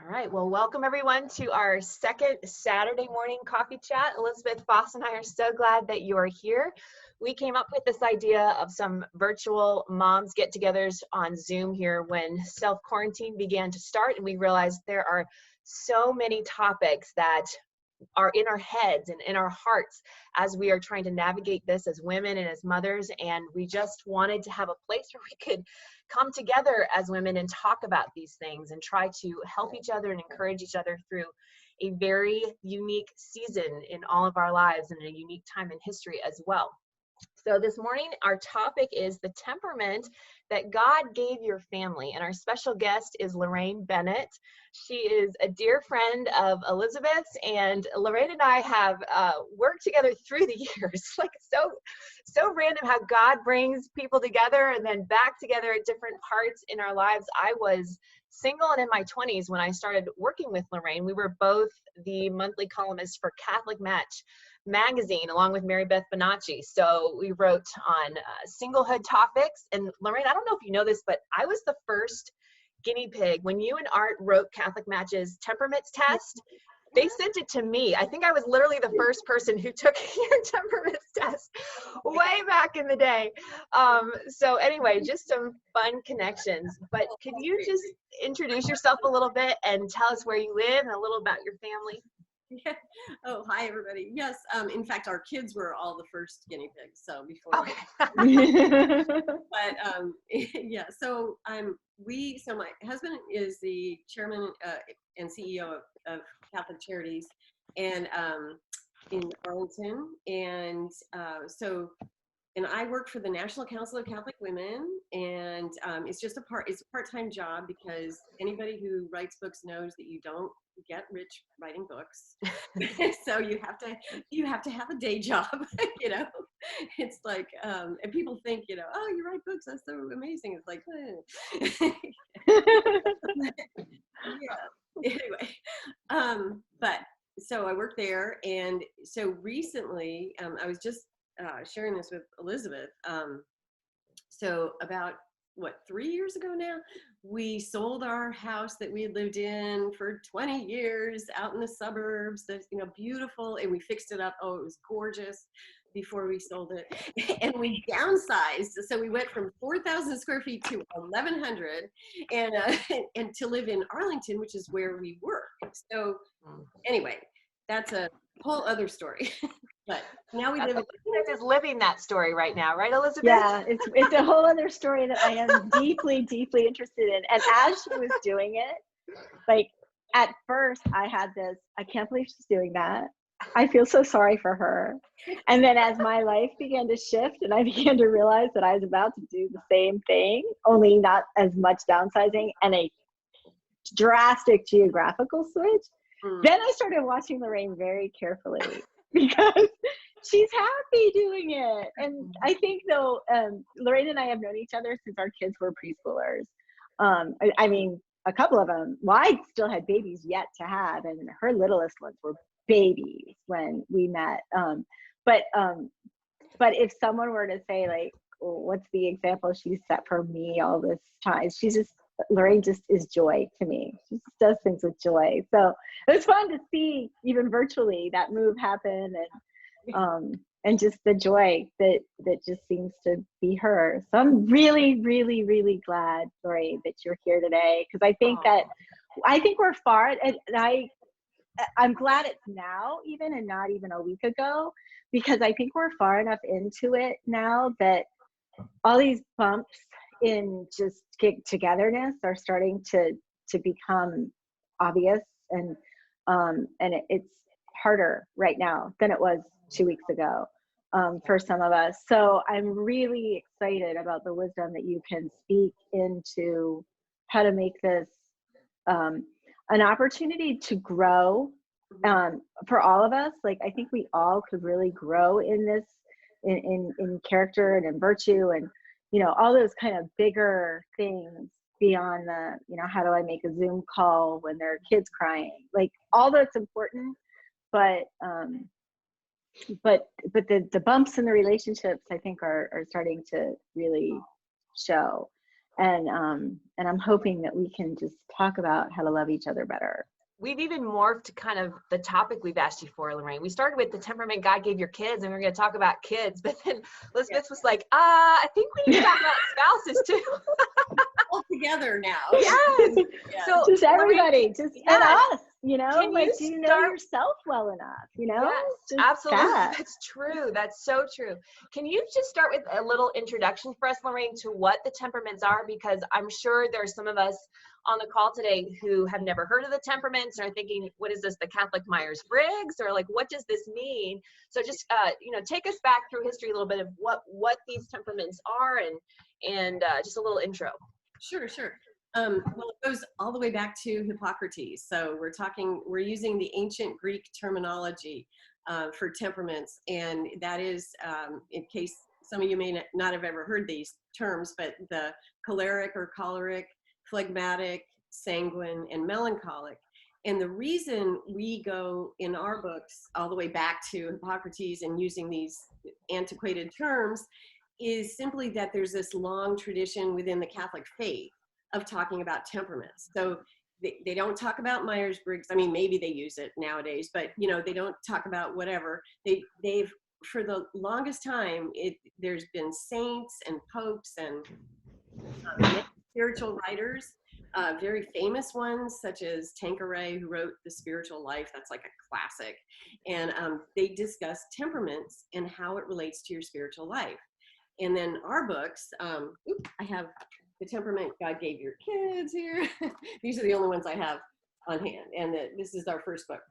All right, well, welcome everyone to our second Saturday morning coffee chat. Elizabeth Foss and I are so glad that you are here. We came up with this idea of some virtual moms get-togethers on Zoom here when self-quarantine began to start, and we realized there are so many topics that are in our heads and in our hearts as we are trying to navigate this as women and as mothers. And we just wanted to have a place where we could come together as women and talk about these things and try to help each other and encourage each other through a very unique season in all of our lives and a unique time in history as well. So this morning, our topic is the temperament that God gave your family. And our special guest is Laraine Bennett. She is a dear friend of Elizabeth's, and Laraine and I have worked together through the years. Like so random how God brings people together and then back together at different parts in our lives. I was single and in my 20s when I started working with Laraine. We were both the monthly columnists for Catholic Match magazine along with Mary Beth Bonacci. So we wrote on singlehood topics. And Laraine, I don't know if you know this, but I was the first guinea pig when you and Art wrote Catholic Match's temperaments test. They sent it to me. I think I was literally the first person who took your temperaments test way back in the day. So anyway, just some fun connections. But could you just introduce yourself a little bit and tell us where you live and a little about your family? Yeah. Oh, hi everybody. Yes. In fact, our kids were all the first guinea pigs. So before. Okay. But yeah. So So my husband is the chairman and CEO of Catholic Charities, and in Arlington, and and I work for the National Council of Catholic Women, and it's a part-time job because anybody who writes books knows that you don't get rich writing books. So you have to have a day job. It's like and people think, oh, you write books, that's so amazing. It's like yeah. Anyway, but so I work there, and so recently I was just sharing this with Elizabeth. So about 3 years ago now, we sold our house that we had lived in for 20 years out in the suburbs. That's beautiful, and we fixed it up. Oh, it was gorgeous before we sold it, and we downsized. So we went from 4,000 square feet to 1,100, and to live in Arlington, which is where we work. So anyway, that's a whole other story. But now we live. Elizabeth is living that story right now, right, Elizabeth? Yeah, it's a whole other story that I am deeply, deeply interested in. And as she was doing it, like at first I had this, I can't believe she's doing that. I feel so sorry for her. And then as my life began to shift and I began to realize that I was about to do the same thing, only not as much downsizing and a drastic geographical switch, then I started watching Laraine very carefully because she's happy doing it. And I think though, Laraine and I have known each other since our kids were preschoolers. I mean, a couple of them, well, I still had babies yet to have, and her littlest ones were babies when we met. But if someone were to say like, what's the example she set for me all this time? Laraine just is joy to me. She just does things with joy. So it was fun to see, even virtually, that move happen, and just the joy that just seems to be her. So I'm really, really, really glad, Laraine, that you're here today, because I think we're far, and I'm glad it's now even and not even a week ago, because I think we're far enough into it now that all these bumps in just togetherness are starting to become obvious, and it's harder right now than it was 2 weeks ago for some of us. So I'm really excited about the wisdom that you can speak into how to make this an opportunity to grow for all of us. Like, I think we all could really grow in this, in character and in virtue, and all those kind of bigger things beyond the, how do I make a Zoom call when there are kids crying? Like, all that's important, but the bumps in the relationships, I think, are starting to really show. And I'm hoping that we can just talk about how to love each other better. We've even morphed kind of the topic we've asked you for, Laraine. We started with the temperament God gave your kids, and we were going to talk about kids, but then Elizabeth was like, I think we need to talk about spouses too. All together now. Yes. Yeah. So Just everybody, Laraine, and us, you know, Can like, you do you know start- yourself well enough, you know? Yes, Just absolutely. that. That's true. That's so true. Can you just start with a little introduction for us, Laraine, to what the temperaments are? Because I'm sure there's some of us on the call today who have never heard of the temperaments and are thinking, what is this, the Catholic Myers-Briggs? Or like, what does this mean? So just, take us back through history a little bit of what these temperaments are and just a little intro. Sure. Well, it goes all the way back to Hippocrates. So we're using the ancient Greek terminology for temperaments. And that is, in case some of you may not have ever heard these terms, but the choleric or choleric, phlegmatic, sanguine, and melancholic. And the reason we go in our books all the way back to Hippocrates and using these antiquated terms is simply that there's this long tradition within the Catholic faith of talking about temperaments. So they don't talk about Myers-Briggs. I mean, maybe they use it nowadays, but they don't talk about whatever. They've for the longest time, there's been saints and popes and spiritual writers, very famous ones such as Tanqueray, who wrote The Spiritual Life. That's like a classic. And they discuss temperaments and how it relates to your spiritual life. And then our books, I have The Temperament God Gave Your Kids here. These are the only ones I have on hand. And this is our first book.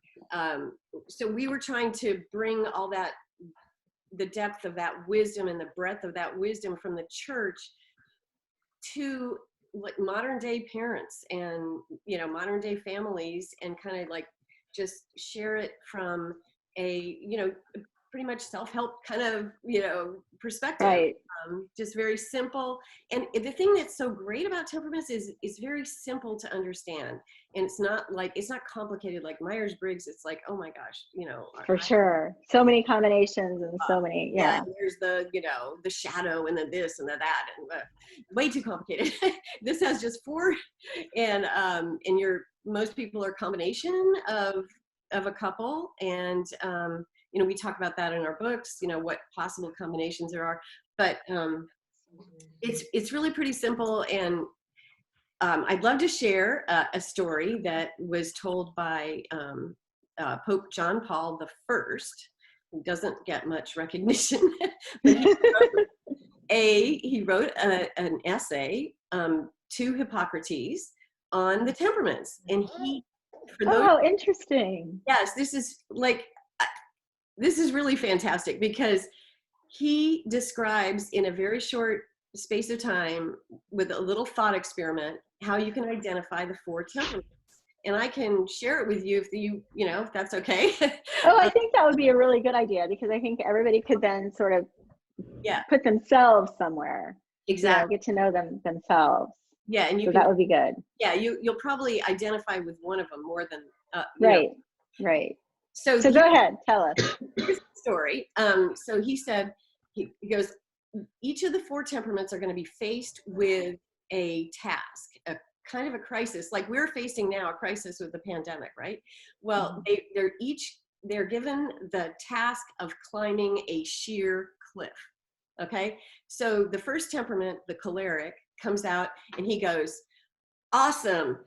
So we were trying to bring all that, the depth of that wisdom and the breadth of that wisdom from the church to like modern day parents and, modern day families, and kind of like just share it from a, pretty much self-help kind of, perspective. Right. Just very simple. And the thing that's so great about temperaments is it's very simple to understand. And it's not complicated like Myers-Briggs. It's like, oh my gosh, For sure. So many combinations and so many, yeah. And there's the, the shadow and then this and the that, and way too complicated. This has just 4. And most people are a combination of a couple. And, we talk about that in our books, what possible combinations there are, but it's really pretty simple. And I'd love to share a story that was told by Pope John Paul I, who doesn't get much recognition, but he wrote an essay to Hippocrates on the temperaments. And interesting. Yes, this is really fantastic because he describes in a very short space of time with a little thought experiment how you can identify the 4 temperaments. And I can share it with you if that's okay. I think that would be a really good idea, because I think everybody could then sort of put themselves somewhere. Exactly. Get to know themselves. Yeah, and that would be good. Yeah, you'll probably identify with one of them more than Right. So go ahead, tell us. Here's the story. So he said, he goes, each of the 4 temperaments are going to be faced with a task, a kind of a crisis, like we're facing now, a crisis with the pandemic, right? Well, they're given the task of climbing a sheer cliff. Okay, so the first temperament, the choleric, comes out and he goes, awesome,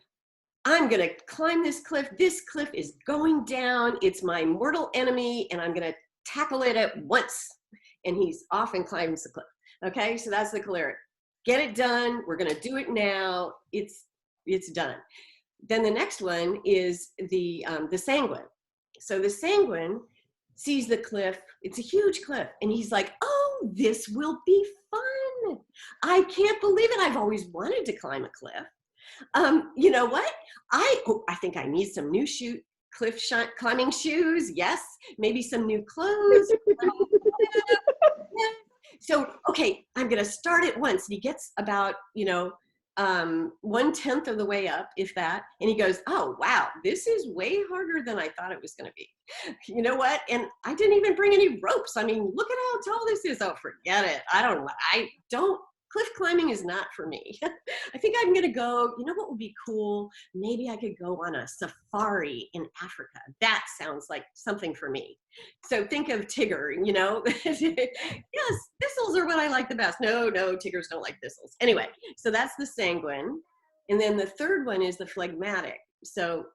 I'm going to climb this cliff. This cliff is going down. It's my mortal enemy, and I'm going to tackle it at once. And he's off and climbs the cliff. Okay, so that's the choleric. Get it done. We're going to do it now. It's done. Then the next one is the sanguine. So the sanguine sees the cliff. It's a huge cliff. And he's like, oh, this will be fun. I can't believe it. I've always wanted to climb a cliff. You know what? I think I need some new climbing shoes. Yes, maybe some new clothes. So, okay, I'm going to start at once. And he gets about, 1/10 of the way up, if that. And he goes, oh, wow, this is way harder than I thought it was going to be. You know what? And I didn't even bring any ropes. I mean, look at how tall this is. Oh, forget it. I don't cliff climbing is not for me. I think I'm going to go, you know what would be cool? Maybe I could go on a safari in Africa. That sounds like something for me. So think of Tigger, you know, yes, thistles are what I like the best. No, Tiggers don't like thistles. Anyway, so that's the sanguine. And then the third one is the phlegmatic. So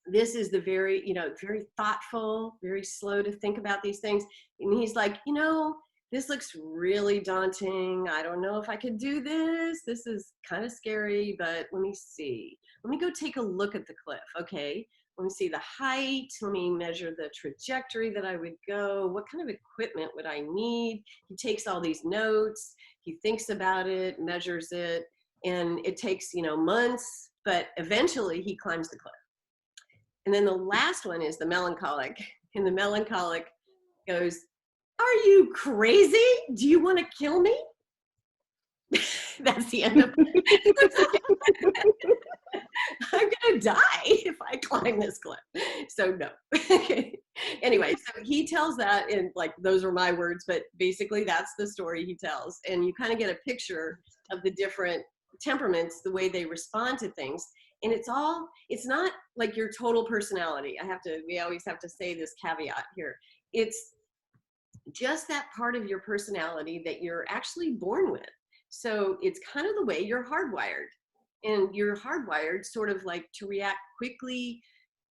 this is the very, you know, very thoughtful, very slow to think about these things. And he's like, you know, this looks really daunting. I don't know if I could do this. This is kind of scary, but let me see. Let me go take a look at the cliff. Okay. Let me see the height. Let me measure the trajectory that I would go. What kind of equipment would I need? He takes all these notes. He thinks about it, measures it, and it takes, you know, months, but eventually he climbs the cliff. And then the last one is the melancholic. And the melancholic goes, are you crazy? Do you want to kill me? That's the end of it. I'm going to die if I climb this cliff. So no. Anyway, so he tells that in, like, those are my words, but basically that's the story he tells. And you kind of get a picture of the different temperaments, the way they respond to things. And it's not like your total personality. We always have to say this caveat here. It's just that part of your personality that you're actually born with. So it's kind of the way you're hardwired. And you're hardwired sort of like to react quickly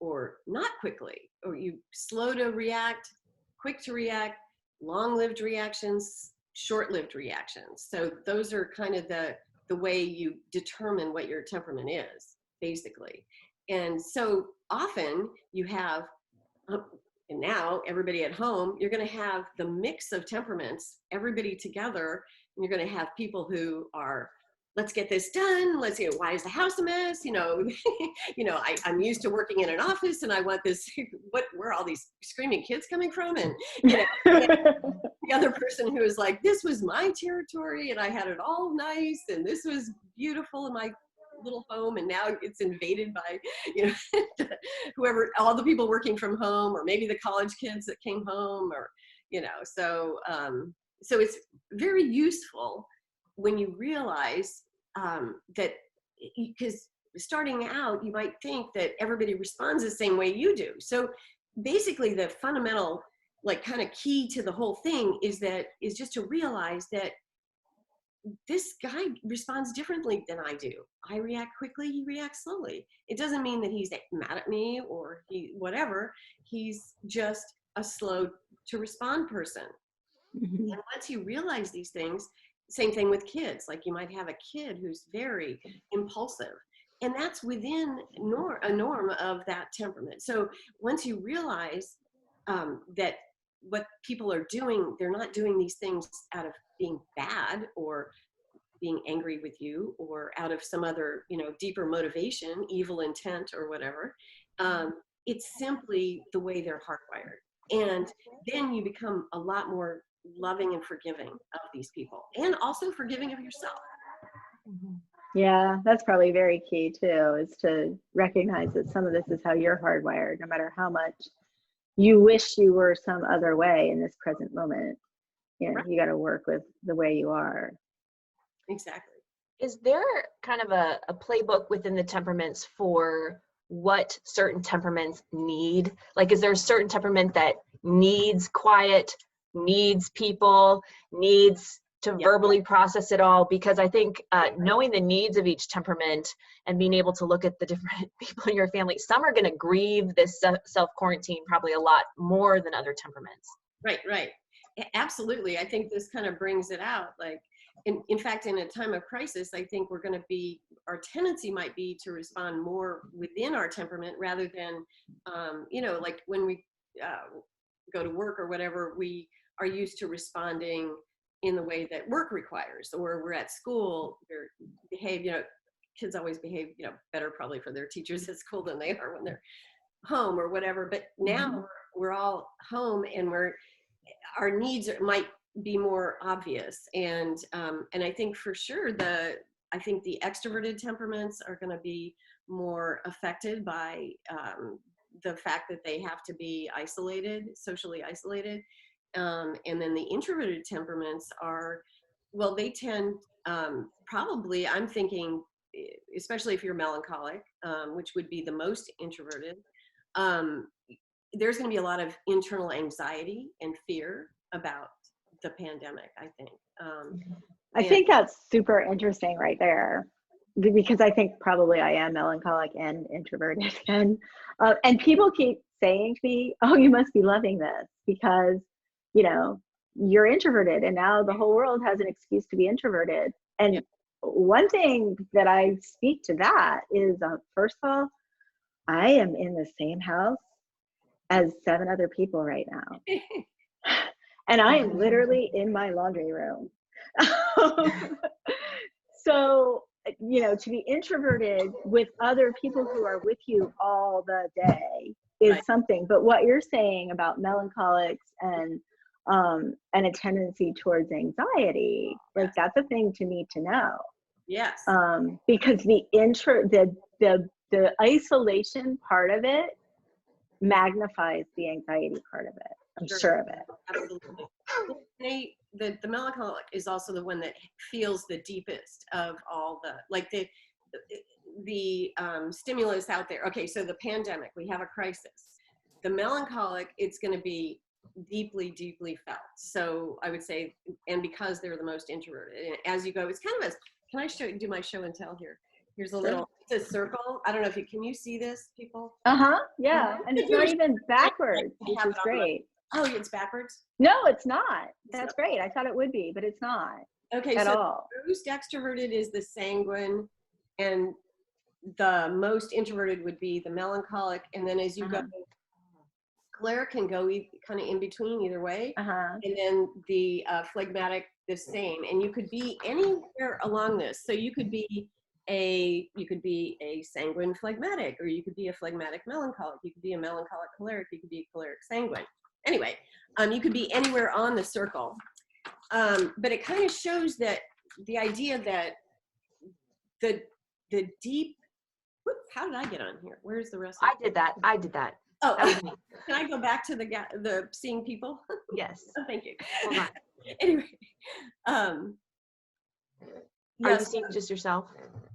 or not quickly, or you slow to react, quick to react, long-lived reactions, short-lived reactions. So those are kind of the way you determine what your temperament is, basically. And so often you have, and now everybody at home, you're going to have the mix of temperaments, everybody together, and you're going to have people who are, let's get this done. Let's, you know, why is the house a mess? You know, I'm used to working in an office and I want this, where are all these screaming kids coming from? And, you know, and the other person who is like, this was my territory and I had it all nice and this was beautiful in my little home, and now it's invaded by, you know, whoever, all the people working from home, or maybe the college kids that came home, or, you know, so it's very useful when you realize that, because starting out, you might think that everybody responds the same way you do. So basically the fundamental, like, kind of key to the whole thing is just to realize that this guy responds differently than I do. I react quickly, he reacts slowly. It doesn't mean that he's mad at me or whatever. He's just a slow to respond person. Mm-hmm. And once you realize these things, same thing with kids. Like, you might have a kid who's very impulsive, and that's within a norm of that temperament. So once you realize that what people are doing, they're not doing these things out of being bad or being angry with you or out of some other, you know, deeper motivation, evil intent or whatever. It's simply the way they're hardwired. And then you become a lot more loving and forgiving of these people, and also forgiving of yourself. Yeah, that's probably very key too, is to recognize that some of this is how you're hardwired, no matter how much you wish you were some other way in this present moment. You know, right. You got to work with the way you are. Exactly. Is there kind of a playbook within the temperaments for what certain temperaments need? Like, is there a certain temperament that needs quiet, needs people, needs to verbally process it all? Because I think knowing the needs of each temperament and being able to look at the different people in your family, some are going to grieve this self-quarantine probably a lot more than other temperaments. Right. Absolutely. I think this kind of brings it out. Like, in fact, in a time of crisis, I think our tendency might be to respond more within our temperament rather than, like when we go to work or whatever, we are used to responding in the way that work requires, or we're at school, kids always behave, better probably for their teachers at school than they are when they're home or whatever. But now we're all home, and our needs might be more obvious. And I think for sure the extroverted temperaments are going to be more affected by the fact that they have to be isolated, socially isolated. And then the introverted temperaments are well, they tend, probably, I'm thinking, especially if you're melancholic, which would be the most introverted, there's going to be a lot of internal anxiety and fear about the pandemic, I think. I think that's super interesting right there, because I think probably I am melancholic and introverted, and people keep saying to me, "Oh, you must be loving this because, you know, you're introverted, and now the whole world has an excuse to be introverted." And one thing that I speak to that is, first of all, I am in the same house as 7 other people right now, and I am literally in my laundry room. So, you know, to be introverted with other people who are with you all the day is something. But what you're saying about melancholics and a tendency towards anxiety, like that's a thing to need to know. Yes. Because the isolation part of it magnifies the anxiety part of it. I'm sure of it. Absolutely. The melancholic is also the one that feels the deepest of all the stimulus out there. Okay, so the pandemic, we have a crisis. The melancholic, it's going to be deeply, deeply felt. So I would say, and because they're the most introverted, and as you go, it's kind of can I do my show and tell here? Here's a little, it's a circle. I don't know if you see this, people? Yeah, and it's not even backwards, which is great. Oh, it's backwards? No, it's not. That's great. I thought it would be, but it's not. Okay, at so all. The most extroverted is the sanguine, and the most introverted would be the melancholic. And then as you go, choleric can go kind of in between either way. And then the phlegmatic, the same. And you could be anywhere along this. So you could be a sanguine phlegmatic, or you could be a phlegmatic melancholic. You could be a melancholic choleric. You could be a choleric sanguine. Anyway, you could be anywhere on the circle. But it kind of shows that the idea that the deep, how did I get on here? Where's the rest of it? I did that. Oh, that was me. Can I go back to the seeing people? Yes. Oh, thank you. Hold on. Anyway, Are you seeing just yourself?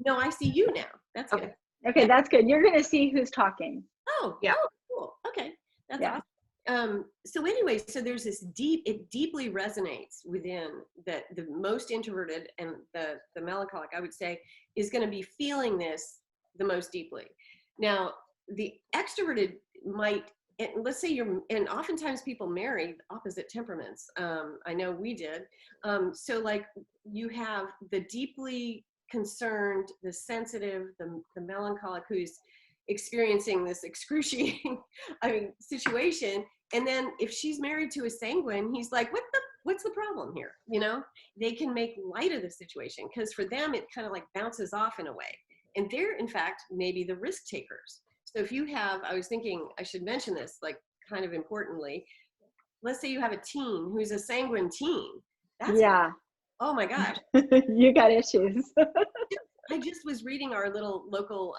No, I see you now. That's okay. Good. Okay, that's good. You're going to see who's talking. Oh, yeah. Oh, cool. Okay, that's awesome. So anyway, so there's this it deeply resonates within the most introverted, and the melancholic, I would say, is going to be feeling this the most deeply. Now, the extroverted might, and let's say and oftentimes people marry opposite temperaments. I know we did. So like you have the deeply concerned, the sensitive, the melancholic who's experiencing this excruciating, situation. And then if she's married to a sanguine, he's like, what's the problem here? You know, they can make light of the situation because for them, it kind of like bounces off in a way. And they're, in fact, maybe the risk takers. So if you have, I was thinking I should mention this, like kind of importantly, let's say you have a teen who's a sanguine teen. Oh my gosh. You got issues. I just was reading our little local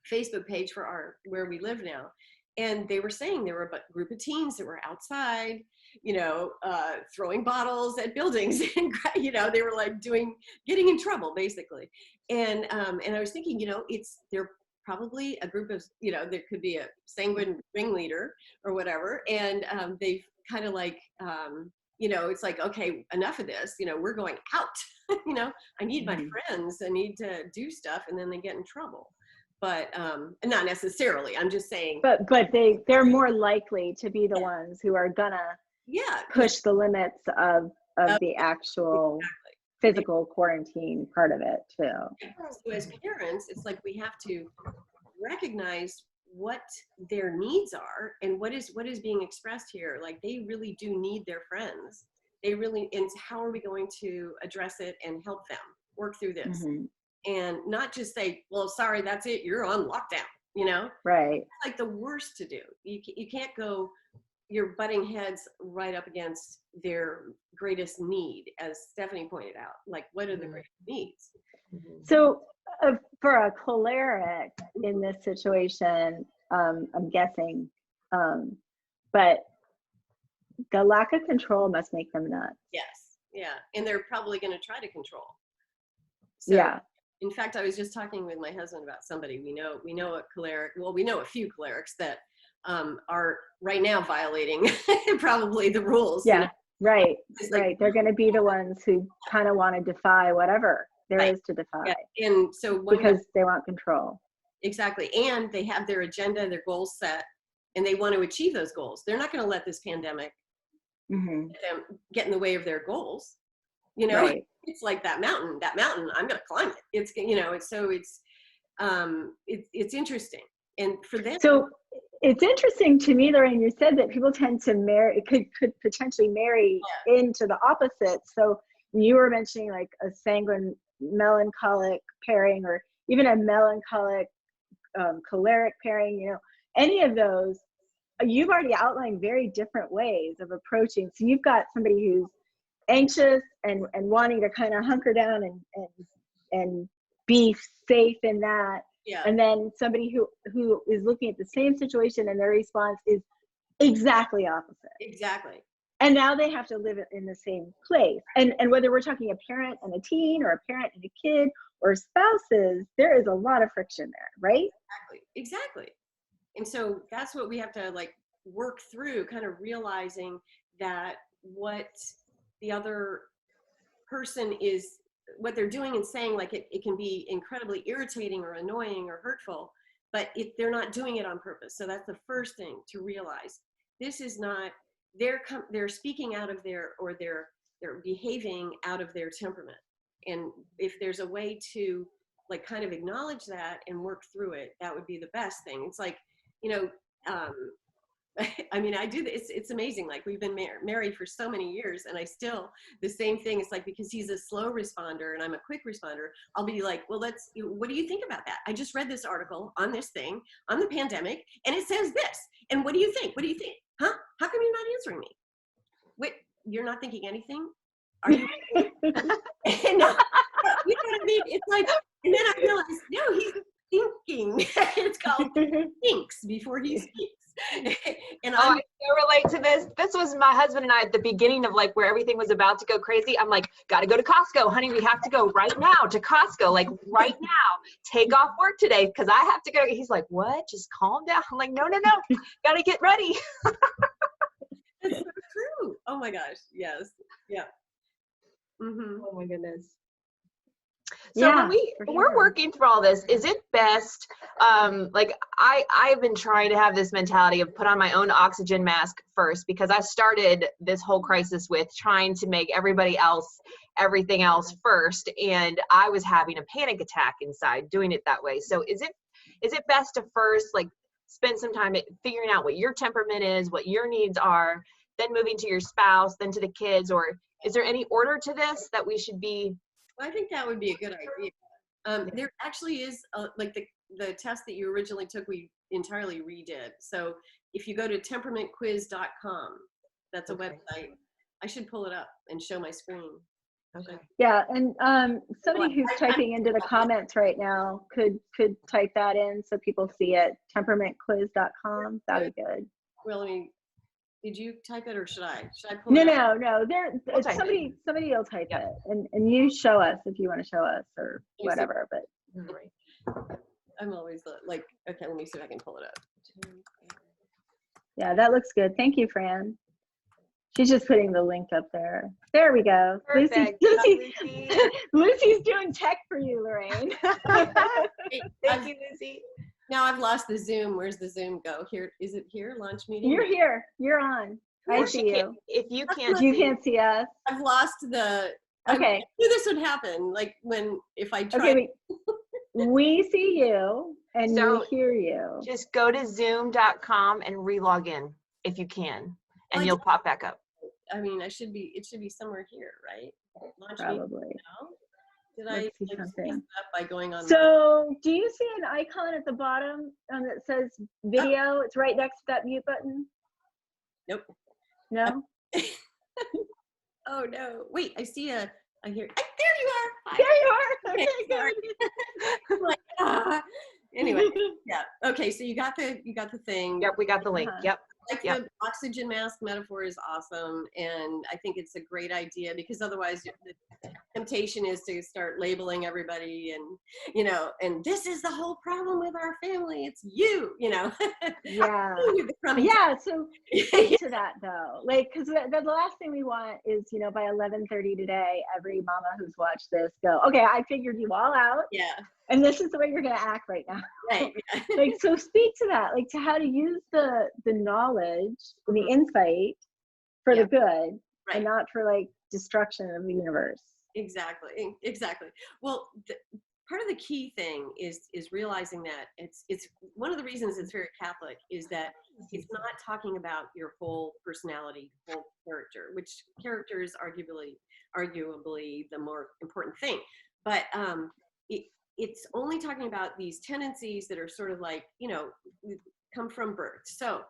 Facebook page for where we live now. And they were saying there were a group of teens that were outside, throwing bottles at buildings, and they were like getting in trouble basically. And I was thinking, they're probably a group of, there could be a sanguine ringleader or whatever, and they've kind of like, it's like, okay, enough of this. We're going out. I need my friends. I need to do stuff, and then they get in trouble. But not necessarily. I'm just saying. But they're more likely to be the ones who are gonna push the limits of the actual physical quarantine part of it too. So as parents, it's like we have to recognize what their needs are and what is being expressed here. Like they really do need their friends. And how are we going to address it and help them work through this? And not just say, well, sorry, that's it, you're on lockdown, Right. It's like the worst to do. You can't go, you're butting heads right up against their greatest need, as Stephanie pointed out. Like, what are the greatest needs? So for a choleric in this situation, I'm guessing, but the lack of control must make them nuts. Yes. Yeah. And they're probably going to try to control. So, Yeah. in fact, I was just talking with my husband about somebody we know a choleric. Well, we know a few cholerics that are right now violating probably the rules. Yeah. You know? Right. It's like, Right. They're going to be the ones who kind of want to defy whatever there right. is to defy. Yeah. And so one because they want control. Exactly. And they have their agenda, their goals set, and they want to achieve those goals. They're not going to let this pandemic get in the way of their goals. You know, right. It's like that mountain, I'm going to climb it. It's, you know, it's interesting. And for them. So it's interesting to me, Laraine, you said that people tend to marry, could potentially marry into the opposite. So you were mentioning like a sanguine melancholic pairing, or even a melancholic choleric pairing, you know, any of those, you've already outlined very different ways of approaching. So you've got somebody who's anxious and wanting to kind of hunker down and be safe in that. Yeah. And then somebody who is looking at the same situation and their response is exactly opposite. Exactly. And now they have to live in the same place. And whether we're talking a parent and a teen, or a parent and a kid, or spouses, there is a lot of friction there, right? Exactly. And so that's what we have to like work through, kind of realizing that what the other person is, what they're doing and saying, like it can be incredibly irritating or annoying or hurtful, but they're not doing it on purpose. So that's the first thing to realize. This is not, they're speaking out of they're behaving out of their temperament. And if there's a way to like kind of acknowledge that and work through it, that would be the best thing. It's like, you know, I mean, I do this. It's amazing. Like we've been married for so many years, and I still, the same thing. It's like, because he's a slow responder and I'm a quick responder, I'll be like, well, what do you think about that? I just read this article on this thing, on the pandemic, and it says this. And what do you think? What do you think? Huh? How come you're not answering me? Wait, you're not thinking anything? Are you? No, you know what I mean? It's like, and then I realized, no, he's thinking. It's called thinks before he speaks. And I so relate to this. This was my husband and I at the beginning of like where everything was about to go crazy. I'm like, gotta go to Costco, honey. We have to go right now to Costco, like right now. Take off work today because I have to go. He's like, what? Just calm down. I'm like, no, gotta get ready. That's so true. Oh my gosh. Yes. Yeah. Mm-hmm. Oh my goodness. So when we're working through all this, is it best, like I've been trying to have this mentality of put on my own oxygen mask first, because I started this whole crisis with trying to make everybody else, everything else first. And I was having a panic attack inside doing it that way. So is it best to first like spend some time figuring out what your temperament is, what your needs are, then moving to your spouse, then to the kids, or is there any order to this that we should be? I think that would be a good idea. There actually is like the test that you originally took, we entirely redid. So if you go to temperamentquiz.com, that's a website. I should pull it up and show my screen. Okay. Yeah, and somebody who's typing into the comments right now could type that in so people see it. Temperamentquiz.com. That'd be good. Well, did you type it or should I pull it up? No. Somebody will type it, and you show us if you want to show us or whatever. But I'm always like, okay, let me see if I can pull it up. Yeah, that looks good. Thank you, Fran. She's just putting the link up there. There we go. Perfect. Lucy's doing tech for you, Laraine. Thank you, Lucy. Now I've lost the Zoom. Where's the Zoom go? Here, is it here? Launch meeting? You're here. You're on. I see you. If you can't, you can't see us. I've lost the. Okay. I knew this would happen. Like if I try. Okay, we see you and we hear you. Just go to zoom.com and re-log in if you can, and you'll pop back up. I mean, it should be somewhere here, right? Launch Probably. meeting now? Did Let's I see like something. up by going on? So do you see an icon at the bottom that says video? Oh. It's right next to that mute button. Nope. No? Oh no. Wait, I see I hear, there you are. Hi. There you are. Okay, good. I'm like, Anyway, yeah. Okay, so you got the thing. Yep, we got the link. Yep. Like the oxygen mask metaphor is awesome, and I think it's a great idea, because otherwise the temptation is to start labeling everybody, and and this is the whole problem with our family. It's you, Yeah. Yeah. So speak to that though, like, because the last thing we want is, by 11:30 today, every mama who's watched this go, okay, I figured you all out. Yeah. And this is the way you're going to act right now. Right. Like, so speak to that, like, to how to use the knowledge and the insight for the good, and not for like destruction of the universe. Exactly. Well, part of the key thing is realizing that it's one of the reasons it's very Catholic is that it's not talking about your whole personality, whole character, which character is arguably the more important thing. But it's only talking about these tendencies that are sort of like, come from birth. So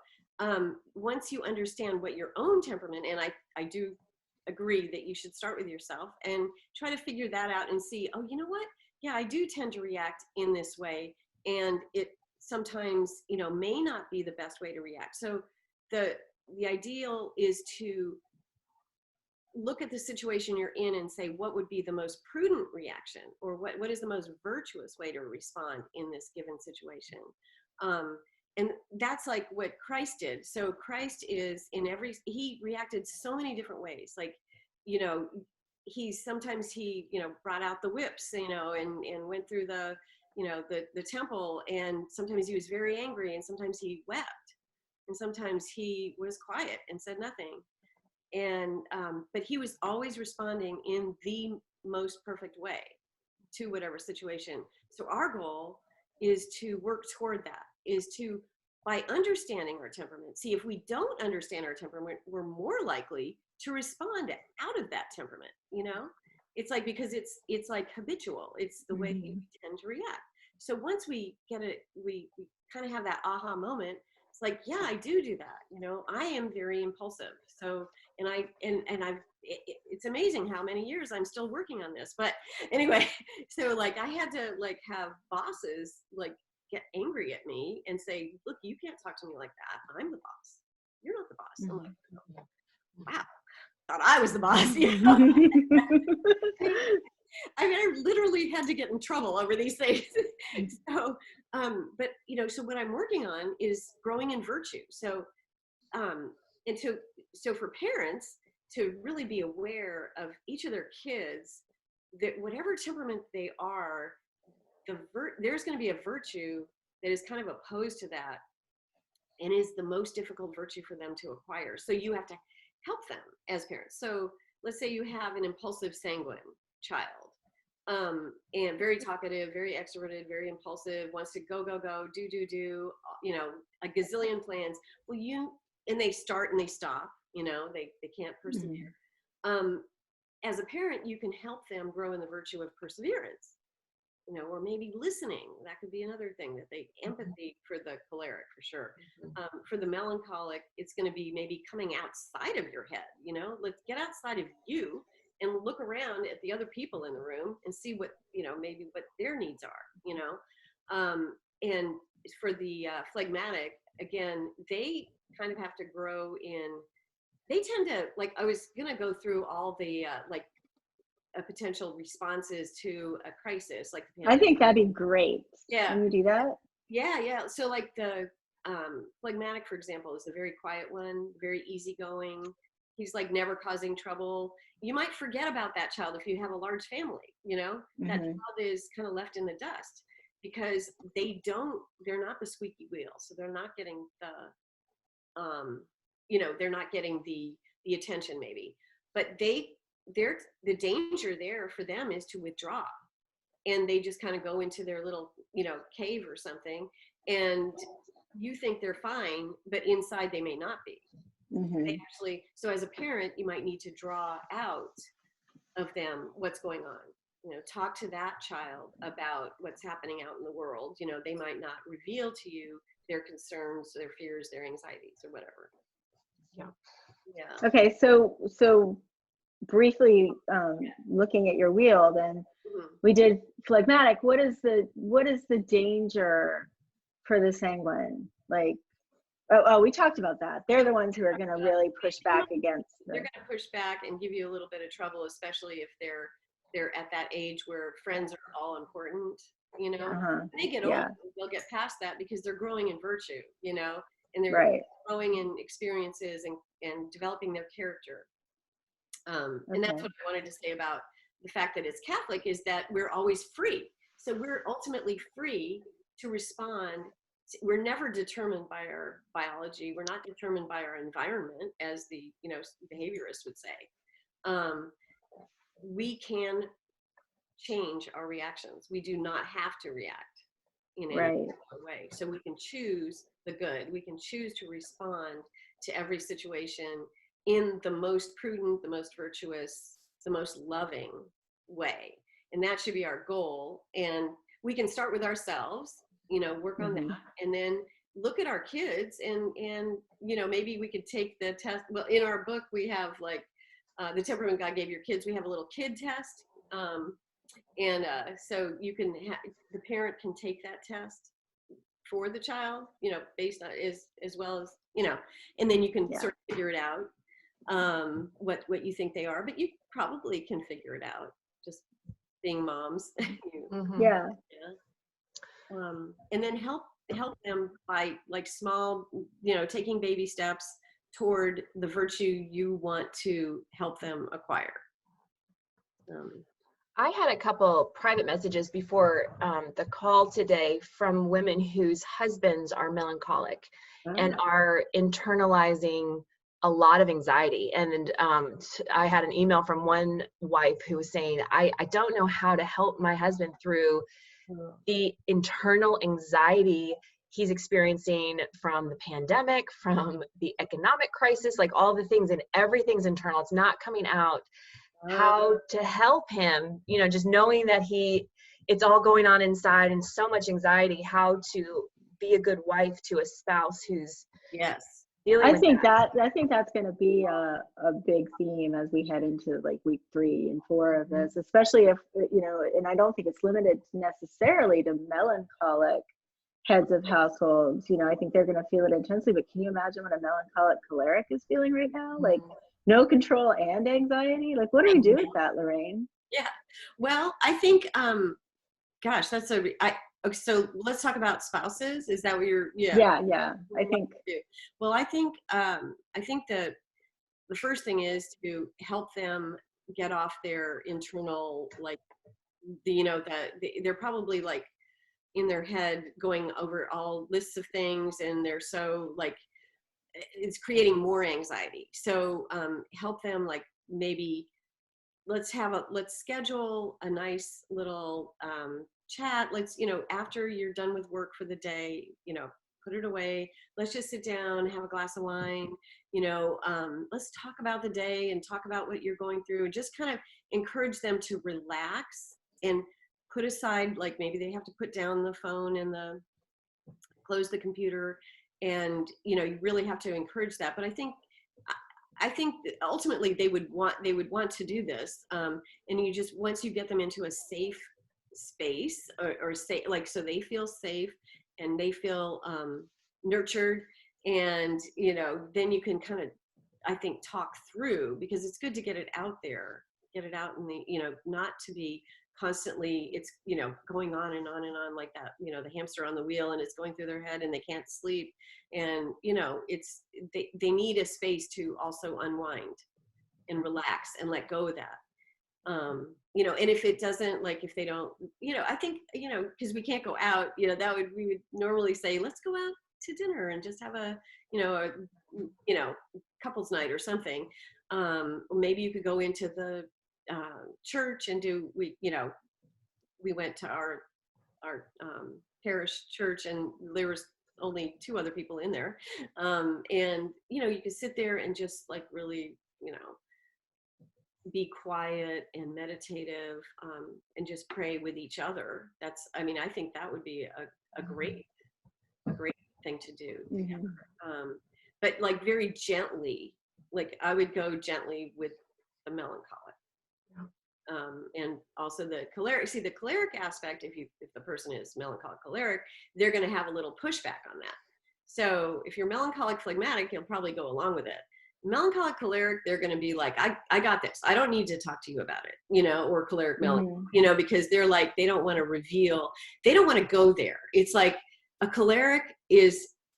once you understand what your own temperament, and I do agree that you should start with yourself and try to figure that out and see, oh, you know what? Yeah, I do tend to react in this way. And it sometimes, may not be the best way to react. So the ideal is to look at the situation you're in and say, what would be the most prudent reaction, or what is the most virtuous way to respond in this given situation? And that's like what Christ did. So Christ is he reacted so many different ways. Like, sometimes he brought out the whips, and went through the temple, and sometimes he was very angry, and sometimes he wept, and sometimes he was quiet and said nothing. And but he was always responding in the most perfect way to whatever situation. So our goal is to work toward that, is to, by understanding our temperament, see if we don't understand our temperament, we're more likely to respond out of that temperament. It's like, because it's like habitual, it's the way we tend to react. So once we get it, we kind of have that aha moment. It's like, yeah, I do that. I am very impulsive. So, it's amazing how many years I'm still working on this. But anyway, so like I had to like have bosses like get angry at me and say, look, you can't talk to me like that. I'm the boss. You're not the boss. I'm like, oh, wow, thought I was the boss. I literally had to get in trouble over these things. So, but so what I'm working on is growing in virtue. So, so for parents to really be aware of each of their kids, that whatever temperament they are, there's going to be a virtue that is kind of opposed to that, and is the most difficult virtue for them to acquire. So you have to help them as parents. So let's say you have an impulsive sanguine child, and very talkative, very extroverted, very impulsive, wants to go, do, a gazillion plans. Well, and they start and they stop, they can't persevere. As a parent, you can help them grow in the virtue of perseverance, or maybe listening. That could be another thing, that empathy for the choleric, for sure. For the melancholic, it's going to be maybe coming outside of your head, let's get outside of you and look around at the other people in the room and see what, maybe what their needs are, and for the phlegmatic, again, they kind of have to grow they tend to, like, I was going to go through all the, potential responses to a crisis, like I think that'd be great. Yeah. Can you do that? Yeah. So like the phlegmatic, for example, is the very quiet one, very easygoing. He's like never causing trouble. You might forget about that child if you have a large family, that child is kind of left in the dust because they're not the squeaky wheel. So they're not getting they're not getting the attention maybe, but the danger there for them is to withdraw, and they just kind of go into their little, cave or something, and you think they're fine, but inside they may not be. They actually, so as a parent, you might need to draw out of them what's going on. Talk to that child about what's happening out in the world. They might not reveal to you their concerns, their fears, their anxieties, or whatever. Yeah. Okay, so briefly looking at your wheel, then we did phlegmatic. What is the danger for the sanguine? Like, Oh, we talked about that. They're the ones who are going to really push back against. They're going to push back and give you a little bit of trouble, especially if they're at that age where friends are all important. You know, when they get older, they'll get past that because they're growing in virtue. You know, and they're growing in experiences and developing their character. And that's what I wanted to say about the fact that it's Catholic, is that we're always free. So we're ultimately free to respond. We're never determined by our biology. We're not determined by our environment, as the behaviorist would say. We can change our reactions. We do not have to react in any way. So we can choose the good. We can choose to respond to every situation in the most prudent, the most virtuous, the most loving way. And that should be our goal. And we can start with ourselves, work on that, and then look at our kids and maybe we could take the test. Well, in our book, we have like the temperament God gave your kids. We have a little kid test. So you can the parent can take that test for the child, based on as well as, and then you can sort of figure it out, what you think they are, but you probably can figure it out just being moms. And then help them by like small, taking baby steps toward the virtue you want to help them acquire. I had a couple private messages before the call today from women whose husbands are melancholic and are internalizing a lot of anxiety. And I had an email from one wife who was saying, I don't know how to help my husband through the internal anxiety he's experiencing from the pandemic, from the economic crisis, like all the things, and everything's internal. It's not coming out. How to help him, just knowing that it's all going on inside and so much anxiety, how to be a good wife to a spouse who's dealing with that. I think that's going to be a big theme as we head into like week 3 and 4 of this, especially if, and I don't think it's limited necessarily to melancholic heads of households. I think they're going to feel it intensely, but can you imagine what a melancholic choleric is feeling right now? Like, no control and anxiety. Like, what do we do with that, Laraine? Yeah. Well, I think, gosh, so let's talk about spouses. Is that what you're? Yeah. I think. Well, I think the first thing is to help them get off their internal, like, they're probably like in their head going over all lists of things, and they're so like, it's creating more anxiety. So help them, like, maybe let's schedule a nice little chat. Let's, after you're done with work for the day, put it away. Let's just sit down, have a glass of wine, let's talk about the day and talk about what you're going through, and just kind of encourage them to relax and put aside, like, maybe they have to put down the phone and close the computer. And, you really have to encourage that. But I think that ultimately they would want to do this. And you just, once you get them into a safe space or say, like, so they feel safe and they feel nurtured, and, then you can kind of, I think, talk through, because it's good to get it out there, get it out in the, not to be constantly, it's, going on and on and on like that, the hamster on the wheel, and it's going through their head and they can't sleep. And, it's, they need a space to also unwind and relax and let go of that. And if it doesn't, like, if they don't, I think, because we can't go out, we would normally say, let's go out to dinner and just have a couples night or something. Or maybe you could go into the church and we went to our parish church, and there was only 2 other people in there, and you could sit there and just, like, really be quiet and meditative, and just pray with each other. I think that would be a great thing to do together. But, like, very gently, like, I would go gently with the melancholic. And also the choleric. See, the choleric aspect, if the person is melancholic choleric, they're going to have a little pushback on that. So if you're melancholic phlegmatic, you'll probably go along with it. Melancholic choleric, they're going to be like, I got this. I don't need to talk to you about it, you know, or choleric melancholic, you know, because they're like, they don't want to reveal, they don't want to go there. It's like a choleric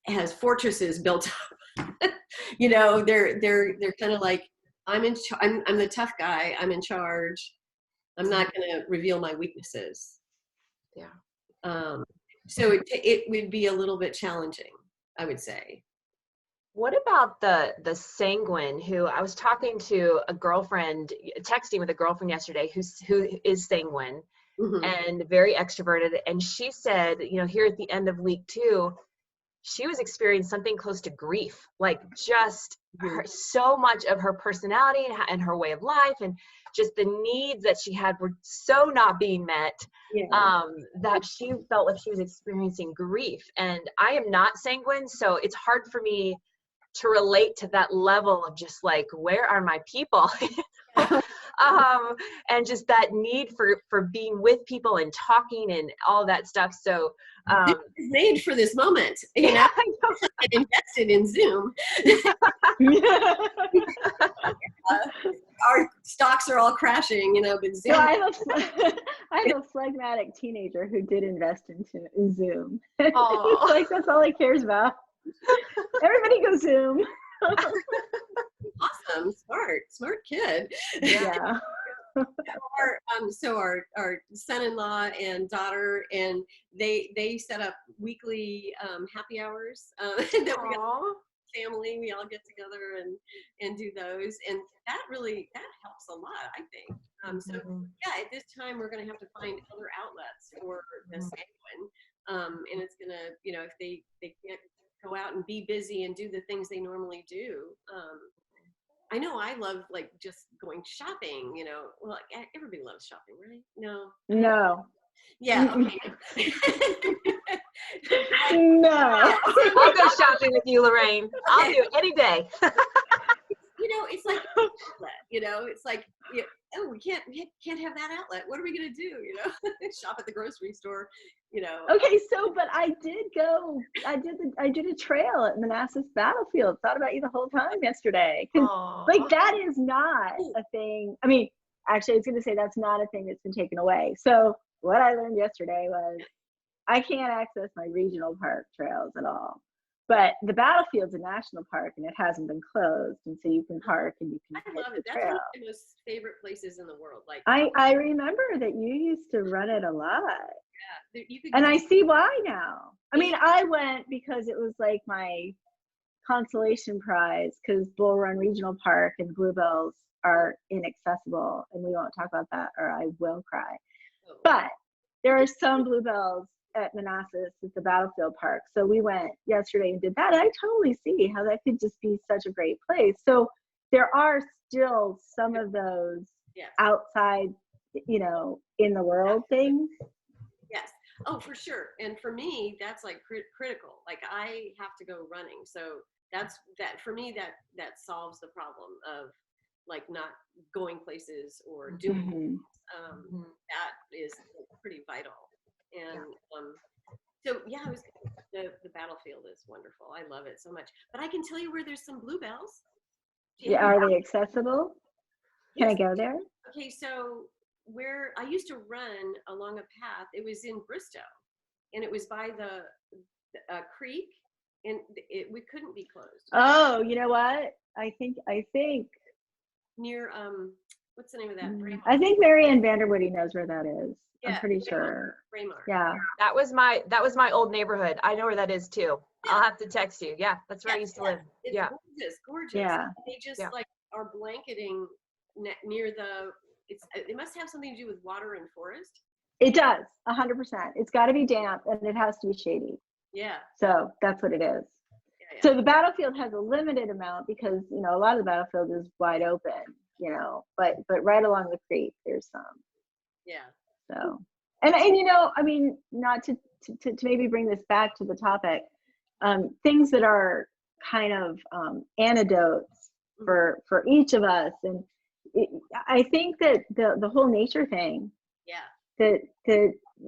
has fortresses built up. You know, they're kind of like, I'm the tough guy. I'm in charge. I'm not going to reveal my weaknesses. Yeah. So it would be a little bit challenging, I would say. What about the sanguine, who I was talking to a girlfriend, texting with a girlfriend yesterday who is sanguine and very extroverted. And she said, you know, here at the end of week 2, she was experiencing something close to grief, like just so much of her personality and her way of life and just the needs that she had were so not being met, that she felt like she was experiencing grief. And I am not sanguine, so it's hard for me to relate to that level of just like, where are my people? And just that need for being with people and talking and all that stuff. So this is made for this moment, you know. I invested in Zoom. Our stocks are all crashing, you know, but Zoom. So I have a phlegmatic teenager who did invest in Zoom. It's like, that's all he cares about. Everybody go Zoom. Awesome, smart kid. Yeah. So our son-in-law and daughter, and they set up weekly happy hours that we got family. We all get together and do those, and that helps a lot, I think. So yeah, at this time we're going to have to find other outlets for the sanguine, and it's going to, you know, if they can't go out and be busy and do the things they normally do. I know I love like just going shopping, you know. Well, everybody loves shopping, right? No. Yeah. Okay. No. I'll go shopping with you, Laraine. I'll do it any day. You know, it's like outlet. You know, it's like, oh, we can't have that outlet. What are we gonna do? You know, shop at the grocery store. You know. Okay, so but I did a trail at Manassas Battlefield. Thought about you the whole time yesterday. Like, that is not a thing. I mean, actually, I was going to say that's not a thing that's been taken away. So what I learned yesterday was I can't access my regional park trails at all. But the Battlefield's a national park, and it hasn't been closed, and so you can park and you can I love it. That's one of my most favorite places in the world. Like, I remember that you used to run it a lot. Yeah, and I see why now. I mean, I went because it was like my consolation prize, because Bull Run Regional Park and Bluebells are inaccessible, and we won't talk about that or I will cry. But there are some Bluebells at Manassas at the Battlefield Park. So we went yesterday and did that. I totally see how that could just be such a great place. So there are still some of those outside, you know, in the world things. Yes. Oh, for sure. And for me, that's like critical. Like, I have to go running. So that for me, that solves the problem of like not going places or doing that is pretty vital. And so yeah, the Battlefield is wonderful. I love it so much. But I can tell you where there's some Bluebells. Yeah, are they accessible? Can I go there? Okay, so where I used to run along a path, it was in Bristow, and it was by the creek, and we couldn't be closed. Oh, you know what? I think near what's the name of that? I think Marianne Vanderwoody knows where that is. Yeah, I'm pretty sure. Braemar. Yeah. That was my old neighborhood. I know where that is too. Yeah. I'll have to text you. Yeah, that's where I used to live. It's gorgeous. Yeah. They just like are blanketing near it must have something to do with water and forest. It does, 100%. It's got to be damp and it has to be shady. Yeah. So that's what it is. Yeah. So the Battlefield has a limited amount because, you know, a lot of the Battlefield is wide open, you know, but right along the creek, there's some. Yeah. So, and you know, I mean, not to maybe bring this back to the topic, things that are kind of antidotes for each of us. And I think that the whole nature thing, that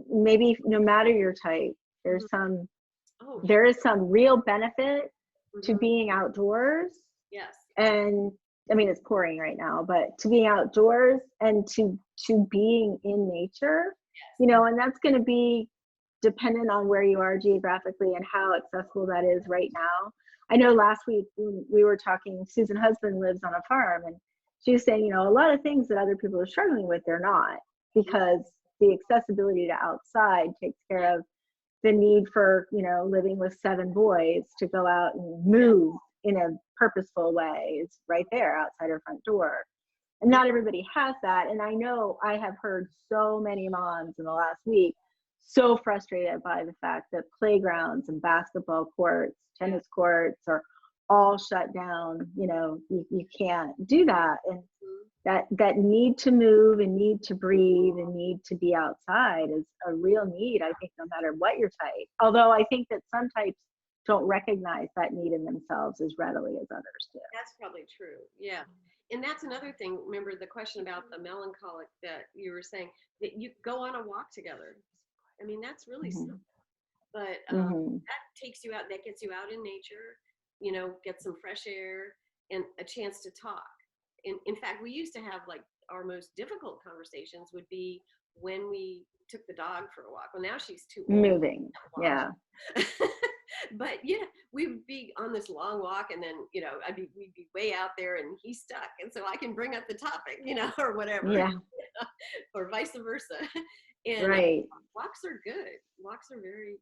maybe no matter your type, there's some Oh, There is some real benefit to mhm. being outdoors. Yes. And I mean, it's pouring right now, but to being outdoors and to being in nature, you know, and that's going to be dependent on where you are geographically and how accessible that is right now. I know last week we were talking, Susan's husband lives on a farm, and she was saying, you know, a lot of things that other people are struggling with, they're not, because the accessibility to outside takes care of the need for, you know, living with 7 boys to go out and move in a purposeful way is right there outside her front door. And not everybody has that. And I know I have heard so many moms in the last week so frustrated by the fact that playgrounds and basketball courts, tennis courts are all shut down. You know, you can't do that. And that need to move and need to breathe and need to be outside is a real need, I think, no matter what your type. Although I think that some types don't recognize that need in themselves as readily as others do. That's probably true. Yeah. And that's another thing. Remember the question about the melancholic that you were saying, that you go on a walk together. I mean, that's really simple, but that takes you out, that gets you out in nature, you know, get some fresh air and a chance to talk. In fact, we used to have like our most difficult conversations would be when we took the dog for a walk. Well, now she's too old. Moving. Yeah. But yeah, we would be on this long walk, and then, you know, we'd be way out there and he's stuck. And so I can bring up the topic, you know, or whatever. Yeah. Or vice versa. And Right. walks are good. Walks are very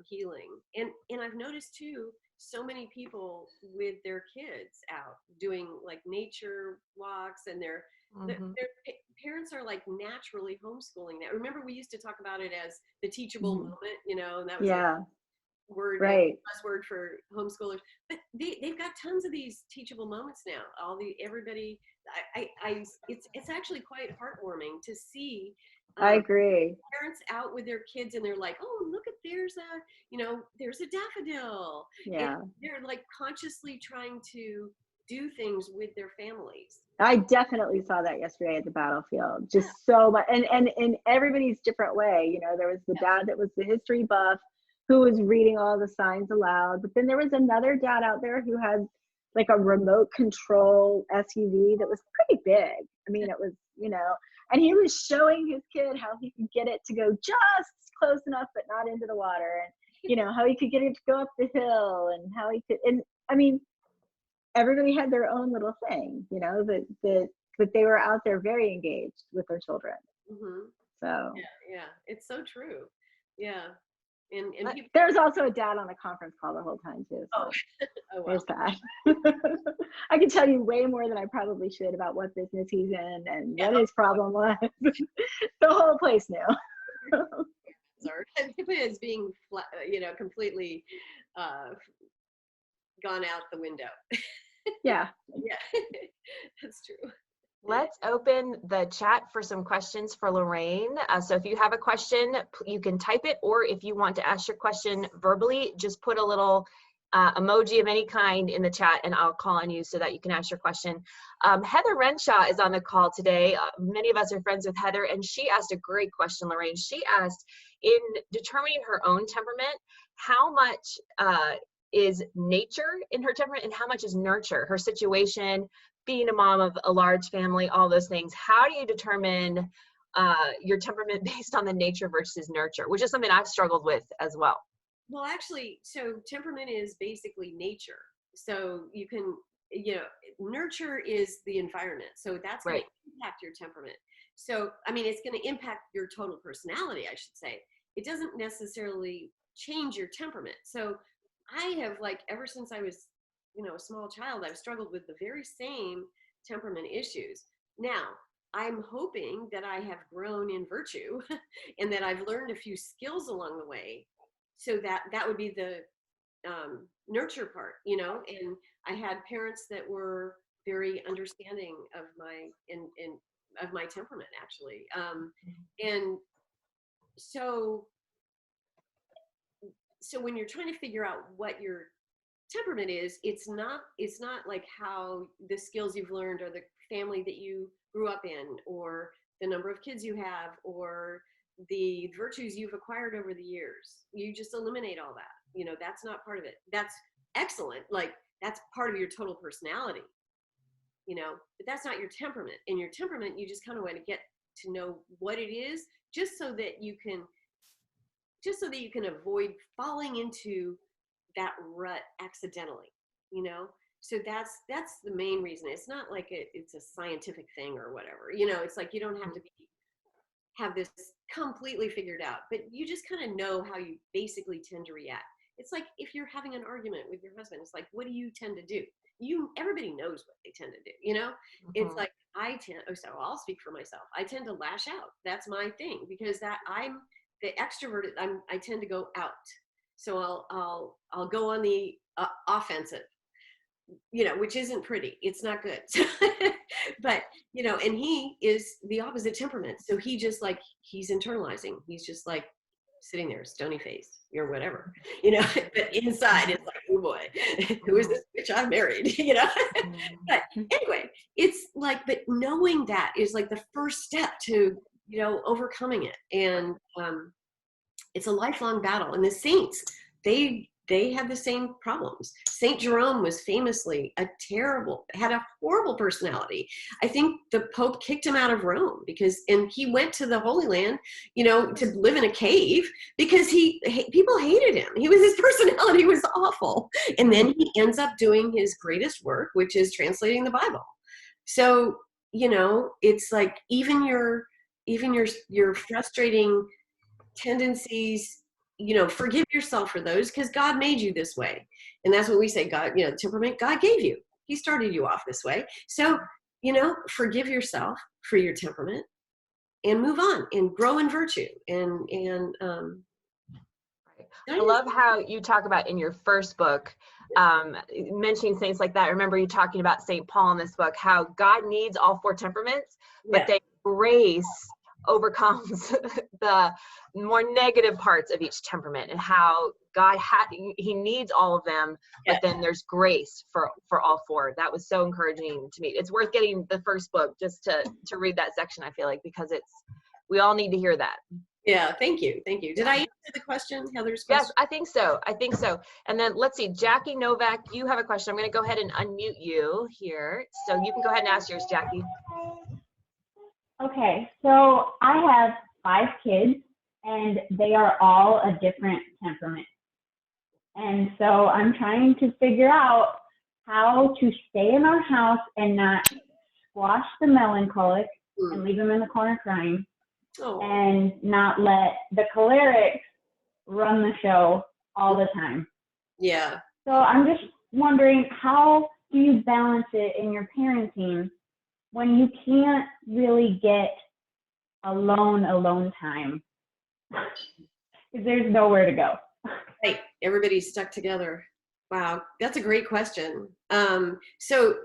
healing. And I've noticed too, so many people with their kids out doing like nature walks, and their parents are like naturally homeschooling that. Remember, we used to talk about it as the teachable moment, you know, and that was a word, right. buzzword for homeschoolers. But they've got tons of these teachable moments now. Everybody, it's actually quite heartwarming to see. I agree. Parents out with their kids, and they're like, oh, look at, there's a daffodil. Yeah. And they're like consciously trying to do things with their families. I definitely saw that yesterday at the battlefield. Just so much, and in everybody's different way. You know, there was the dad that was the history buff who was reading all the signs aloud, but then there was another dad out there who had like a remote control SUV that was pretty big. I mean, it was, you know, and he was showing his kid how he could get it to go just close enough but not into the water, and you know, how he could get it to go up the hill, and how he could, and I mean, everybody had their own little thing, you know, that they were out there very engaged with their children. So yeah, it's so true. Yeah. And people, there's also a dad on the conference call the whole time too. So wow. There's that. I can tell you way more than I probably should about what business he's in and what his problem was. The whole place knew. It is being, you know, completely gone out the window. Yeah. Yeah, that's true. Let's open the chat for some questions for Laraine. So if you have a question, you can type it, or if you want to ask your question verbally, just put a little emoji of any kind in the chat and I'll call on you so that you can ask your question. Heather Renshaw is on the call today. Many of us are friends with Heather, and she asked a great question, Laraine. She asked, in determining her own temperament, how much is nature in her temperament and how much is nurture? Her situation, being a mom of a large family, all those things. How do you determine your temperament based on the nature versus nurture, which is something I've struggled with as well? Well, actually, so temperament is basically nature. So you can, you know, nurture is the environment. So that's going to impact your temperament. So, I mean, it's going to impact your total personality, I should say. It doesn't necessarily change your temperament. So I have, like, ever since I was, you know, a small child, I've struggled with the very same temperament issues. Now, I'm hoping that I have grown in virtue and that I've learned a few skills along the way. So that would be the nurture part, you know, and I had parents that were very understanding of my, of my temperament, actually. And so when you're trying to figure out what your temperament is, it's not like how the skills you've learned or the family that you grew up in or the number of kids you have or the virtues you've acquired over the years. You just eliminate all that. that's not part of it. That's excellent. Like, that's part of your total personality, but that's not your temperament. In your temperament, you just kind of want to get to know what it is, just so that you can avoid falling into that rut accidentally, so that's the main reason. It's not like it's a scientific thing or whatever, it's like you don't have to have this completely figured out, but you just kind of know how you basically tend to react. It's like if you're having an argument with your husband, it's like, what do you tend to do? Everybody knows what they tend to do, It's like so I'll speak for myself. I tend to lash out. That's my thing, because I'm the extroverted. I tend to go out. So I'll go on the offensive, which isn't pretty. It's not good. But, and he is the opposite temperament. So he's internalizing. He's just like sitting there, stony faced or whatever, but inside it's like, oh boy, who is this bitch I married, But anyway, it's like, but knowing that is like the first step to, overcoming it. And it's a lifelong battle. And the saints, they had the same problems. Saint Jerome was famously had a horrible personality. I think the Pope kicked him out of Rome and he went to the Holy Land, to live in a cave because people hated him. His personality was awful. And then he ends up doing his greatest work, which is translating the Bible. So, it's like even your frustrating tendencies, forgive yourself for those, because God made you this way. And that's what we say, God, temperament God gave you. He started you off this way. So, forgive yourself for your temperament and move on and grow in virtue. I love how you talk about in your first book, mentioning saints like that. I remember you talking about St. Paul in this book, how God needs all four temperaments, but that grace overcomes the more negative parts of each temperament, and how God he needs all of them, but then there's grace for all four. That was so encouraging to me. It's worth getting the first book just to read that section, I feel like, because we all need to hear that. Yeah, thank you. Did I answer the question, Heather's question? Yes, I think so. And then let's see, Jackie Novak, you have a question. I'm going to go ahead and unmute you here, so you can go ahead and ask yours, Jackie. Okay, so I have 5 kids, and they are all a different temperament. And so I'm trying to figure out how to stay in our house and not squash the melancholic and leave them in the corner crying, and not let the cholerics run the show all the time. Yeah. So I'm just wondering, how do you balance it in your parenting when you can't really get alone time? Because there's nowhere to go. Right. Everybody's stuck together. Wow. That's a great question. So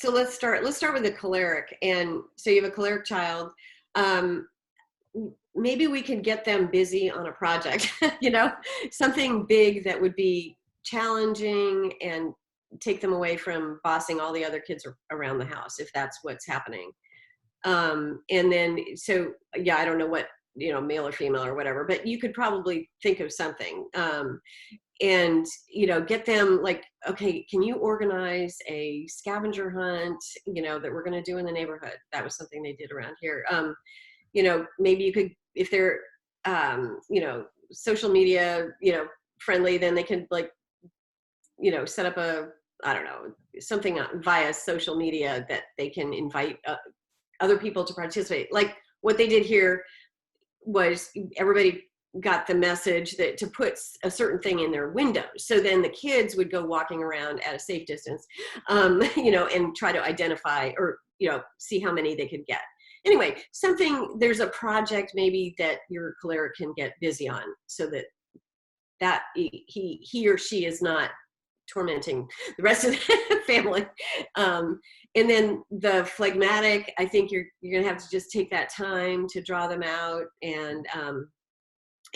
let's start with the choleric. And so you have a choleric child. Maybe we could get them busy on a project, something big that would be challenging and take them away from bossing all the other kids around the house, if that's what's happening. And then, I don't know what, male or female or whatever, but you could probably think of something, and, get them like, okay, can you organize a scavenger hunt, that we're going to do in the neighborhood? That was something they did around here. Maybe you could, if they're, social media, friendly, then they could set up something via social media that they can invite other people to participate. Like what they did here was everybody got the message that to put a certain thing in their windows. So then the kids would go walking around at a safe distance, and try to identify or, see how many they could get. Anyway, there's a project maybe that your choleric can get busy on, so that he or she is not tormenting the rest of the family. And then the phlegmatic, I think you're going to have to just take that time to draw them out and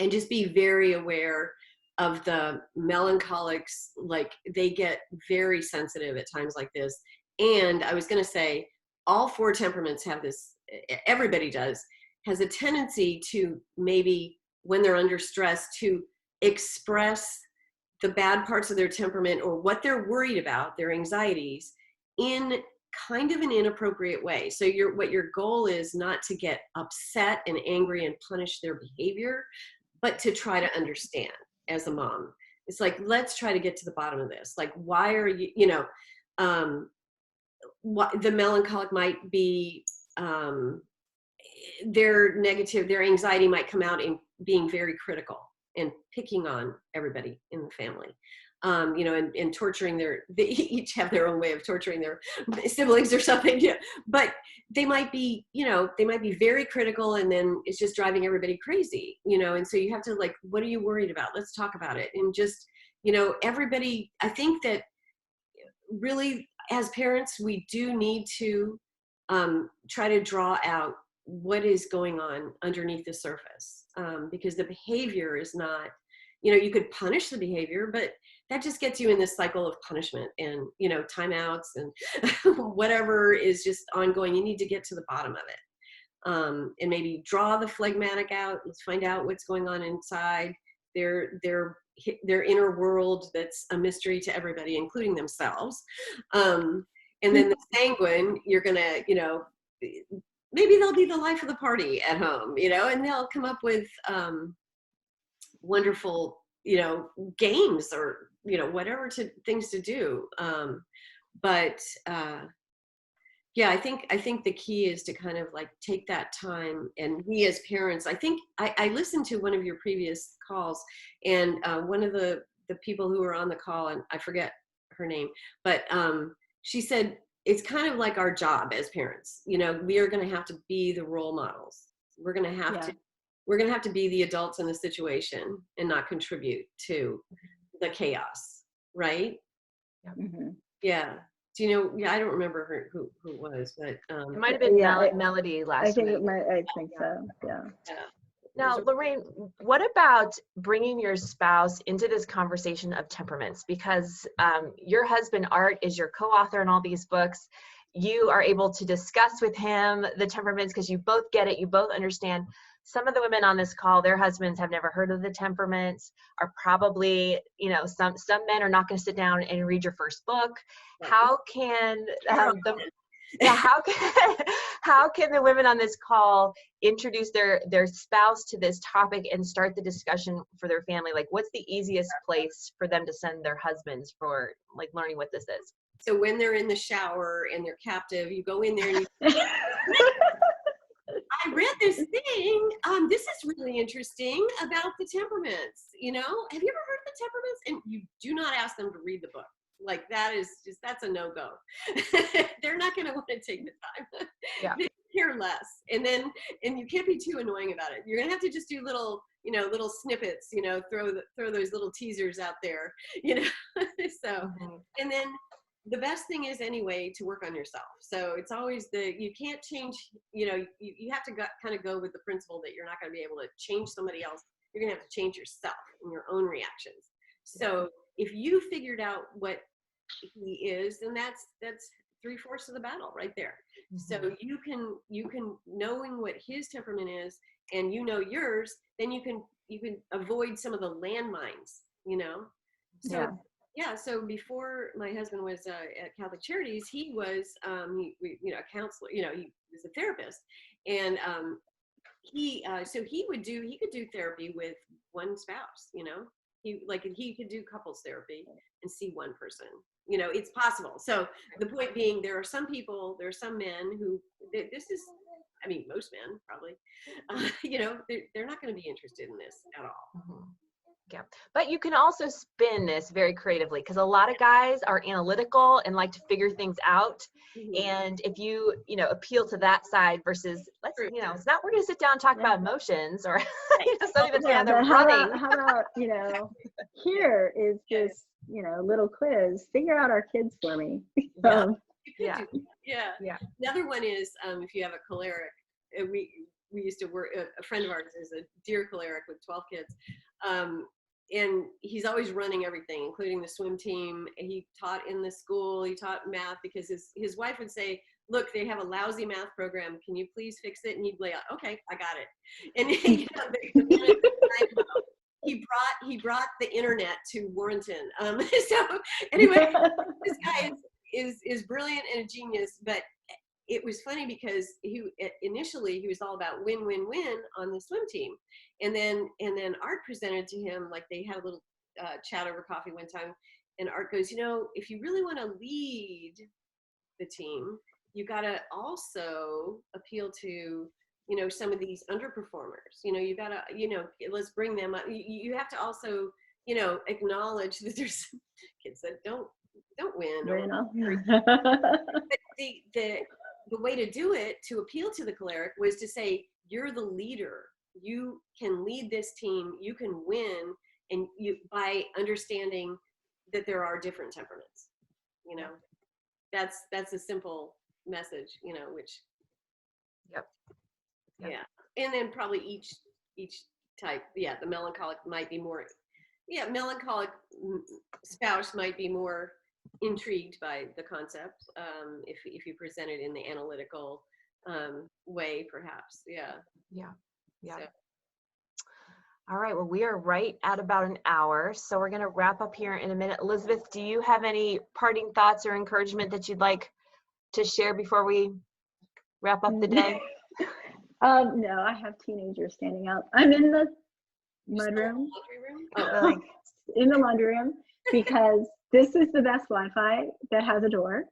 just be very aware of the melancholics. Like they get very sensitive at times like this. And I was going to say, all 4 temperaments have this, everybody has a tendency to maybe when they're under stress to express the bad parts of their temperament or what they're worried about, their anxieties, in kind of an inappropriate way. So what your goal is not to get upset and angry and punish their behavior, but to try to understand as a mom. It's like, let's try to get to the bottom of this. Like, why are you, what the melancholic might be, their anxiety might come out in being very critical and picking on everybody in the family, and torturing they each have their own way of torturing their siblings or something. Yeah. But they might be very critical, and then it's just driving everybody crazy, and so you have to, like, what are you worried about? Let's talk about it. And just, everybody, I think that really as parents, we do need to try to draw out what is going on underneath the surface, because the behavior is not, you could punish the behavior, but that just gets you in this cycle of punishment and, timeouts and whatever is just ongoing. You need to get to the bottom of it, and maybe draw the phlegmatic out. Let's find out what's going on inside their inner world that's a mystery to everybody, including themselves. And then the sanguine, you're gonna, maybe they'll be the life of the party at home, and they'll come up with wonderful, games or, whatever things to do. Yeah, I think the key is to kind of like take that time, and we as parents, I think I listened to one of your previous calls, and one of the people who were on the call, and I forget her name, but she said, it's kind of like our job as parents, we are going to have to be the role models. We're going to have to be the adults in the situation and not contribute to the chaos. Right. Mm-hmm. Yeah. Do you know? Yeah, I don't remember who it was, but it might have been Melody last week. I think so. Yeah. Now, Laraine, what about bringing your spouse into this conversation of temperaments? Because your husband, Art, is your co-author in all these books. You are able to discuss with him the temperaments because you both get it. You both understand. Some of the women on this call, their husbands have never heard of the temperaments, are probably, some men are not going to sit down and read your first book. How can how can the women on this call introduce their spouse to this topic and start the discussion for their family? Like, what's the easiest place for them to send their husbands for, like, learning what this is? So when they're in the shower and they're captive, you go in there and you I read this thing. This is really interesting about the temperaments. Have you ever heard of the temperaments? And you do not ask them to read the book. Like, that's a no-go. They're not going to want to take the time. Yeah. They care less. And you can't be too annoying about it. You're going to have to just do little snippets, throw those little teasers out there, So, and then the best thing is anyway to work on yourself. So it's always you can't change, you have to kind of go with the principle that you're not going to be able to change somebody else. You're going to have to change yourself and your own reactions. So if you figured out what he is, then that's 3/4 of the battle right there. Mm-hmm. So you can knowing what his temperament is and yours, then you can avoid some of the landmines, So yeah, so before my husband was at Catholic Charities, he was a counselor, he was a therapist, and he could do therapy with one spouse, he could do couples therapy and see one person. It's possible. So the point being, there are some men who, most men probably, they're not going to be interested in this at all. Mm-hmm. Yeah, but you can also spin this very creatively, because a lot of guys are analytical and like to figure things out. Mm-hmm. And if you appeal to that side versus it's not, we're going to sit down and talk about emotions or something that's going to have them running. How about here is this little quiz. Figure out our kids for me. Yeah. Another one is if you have a choleric. We used to work. A friend of ours is a dear choleric with 12 kids. And he's always running everything, including the swim team. He taught in the school. He taught math because his wife would say, "Look, they have a lousy math program. Can you please fix it?" And he'd lay out, "Okay, I got it." And he brought the internet to Warrenton. So anyway, this guy is brilliant and a genius, but it was funny because initially he was all about win-win-win on the swim team, and then Art presented to him, like they had a little chat over coffee one time, and Art goes, if you really want to lead the team, you got to also appeal to some of these underperformers. You got to let's bring them up. You have to also acknowledge that there's kids that don't win. But the way to do it, to appeal to the choleric, was to say, you're the leader. You can lead this team. You can win, and by understanding that there are different temperaments. That's a simple message. Which. Yep. Yeah, and then probably each type. Yeah, the melancholic might be more. Yeah, melancholic spouse might be more intrigued by the concept if you present it in the analytical way, perhaps. Yeah. So. All right, well, we are right at about an hour, so we're going to wrap up here in a minute. Elizabeth, do you have any parting thoughts or encouragement that you'd like to share before we wrap up the day? No, I have teenagers standing out. I'm in the mudroom. In the laundry room, because this is the best Wi-Fi that has a door.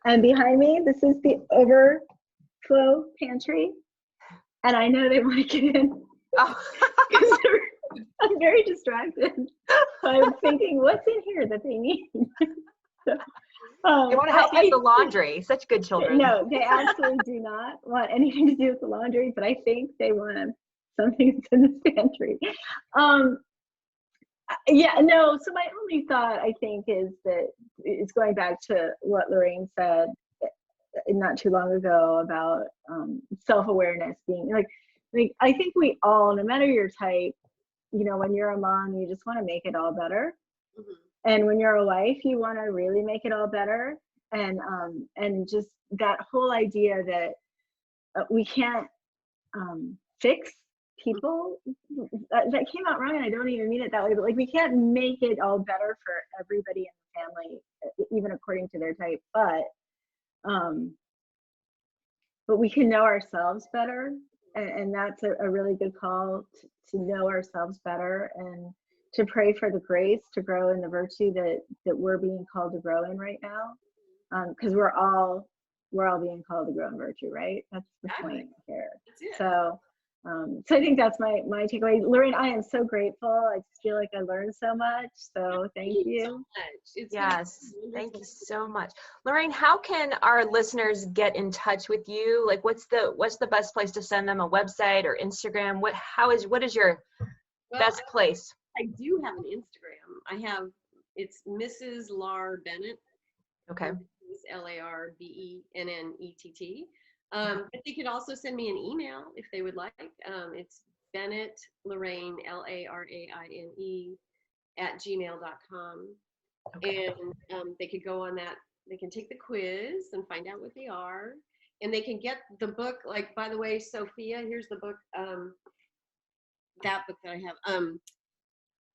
And behind me, this is the overflow pantry. And I know they want to get in. Oh. I'm very distracted. I'm thinking, what's in here that they need? They want to help you with the laundry. Such good children. No, they absolutely do not want anything to do with the laundry, but I think they want something that's in the pantry. So my only thought, I think, is that it's going back to what Laraine said not too long ago about self-awareness being like I think we all, no matter your type, when you're a mom, you just want to make it all better. Mm-hmm. And when you're a wife, you want to really make it all better. And just that whole idea that we can't fix people, that came out wrong, and I don't even mean it that way, but like we can't make it all better for everybody in the family, even according to their type, but we can know ourselves better, and that's a really good call to know ourselves better and to pray for the grace to grow in the virtue that we're being called to grow in right now, because we're all being called to grow in virtue, right? That's the point here. So I think that's my takeaway. Laraine, I am so grateful. I just feel like I learned so much. So thank you. So much. Yes, thank you so much. Laraine, how can our listeners get in touch with you? Like, what's the best place to send them? A website or Instagram? What is your best place? I do have an Instagram. It's Mrs. Lar Bennett. Okay. LARBENNETT. But they could also send me an email if they would like. It's Bennett Laraine, LARAINE @gmail.com. Okay. And they could go on that. They can take the quiz and find out what they are. And they can get the book. Like, by the way, Sophia, here's the book. That book that I have.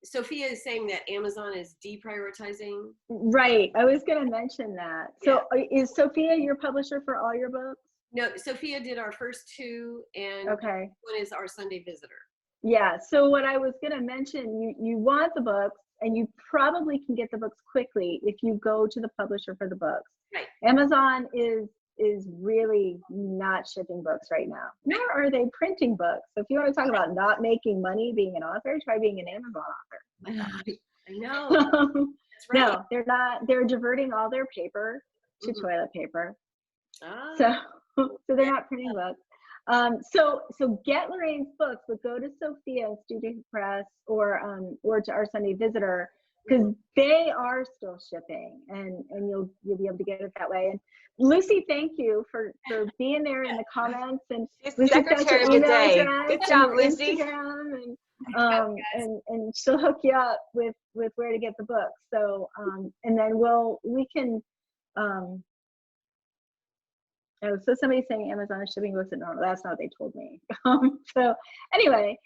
Sophia is saying that Amazon is deprioritizing. Right. I was going to mention that. So is Sophia your publisher for all your books? No, Sophia did our first two, and one is our Sunday Visitor. Yeah. So what I was going to mention, you want the books, and you probably can get the books quickly if you go to the publisher for the books. Right. Amazon is really not shipping books right now, nor are they printing books. So if you want to talk about not making money being an author, try being an Amazon author. I know. That's right. No, they're not. They're diverting all their paper to toilet paper. So they're not printing books. So get Loraine's books, but go to Sophia and Student Press or to Our Sunday Visitor, because they are still shipping, and you'll be able to get it that way. And Lucy, thank you for being there in the comments, and secretary of the day. Good job, Lucy. Instagram, and she'll hook you up with where to get the books. So and then we can. So somebody's saying Amazon is shipping books at normal. That's not what they told me. So anyway,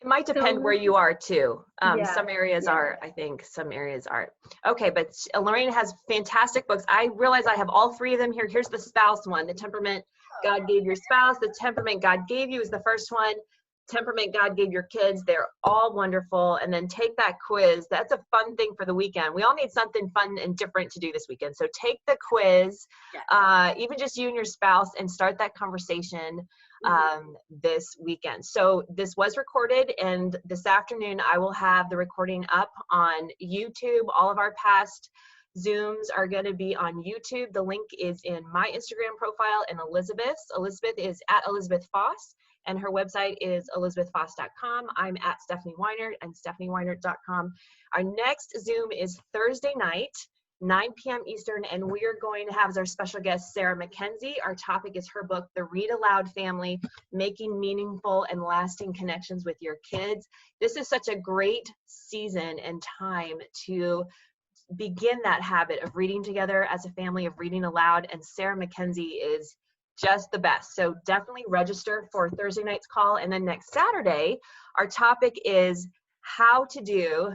It might depend where you are too. Yeah, Some areas yeah. are, I think some areas aren't. Okay, but Laraine has fantastic books. I realize I have all 3 of them here. Here's the spouse one, The Temperament God Gave Your Spouse. The Temperament God Gave You is the first one. Temperament God Gave Your Kids. They're all wonderful. And then take that quiz. That's a fun thing for the weekend. We all need something fun and different to do this weekend. So take the quiz, even just you and your spouse, and start that conversation this weekend. So this was recorded, and this afternoon I will have the recording up on YouTube. All of our past Zooms are going to be on YouTube. The link is in my Instagram profile and Elizabeth's. Elizabeth is at Elizabeth Foss, and her website is elizabethfoss.com. I'm at Stephanie Weinert and stephanieweinert.com. Our next Zoom is Thursday night, 9 p.m. Eastern, and we are going to have as our special guest Sarah McKenzie. Our topic is her book, The Read Aloud Family, Making Meaningful and Lasting Connections with Your Kids. This is such a great season and time to begin that habit of reading together as a family, of reading aloud, and Sarah McKenzie is just the best. So definitely register for Thursday night's call. And then next Saturday, our topic is how to do,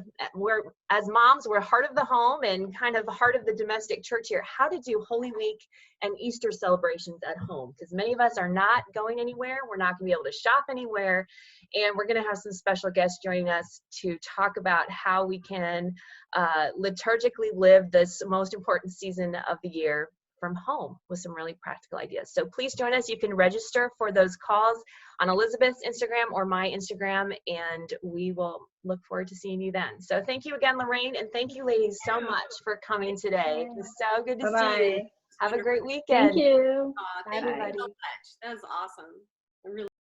as moms, we're heart of the home and kind of heart of the domestic church here, how to do Holy Week and Easter celebrations at home, because many of us are not going anywhere. We're not going to be able to shop anywhere, and we're going to have some special guests joining us to talk about how we can liturgically live this most important season of the year from home with some really practical ideas. So please join us. You can register for those calls on Elizabeth's Instagram or my Instagram, and we will look forward to seeing you then. So thank you again, Laraine, and thank you ladies so much for coming today. It was so good to see you. Have a great weekend. Thank you. Thank Bye. you so much. That was awesome.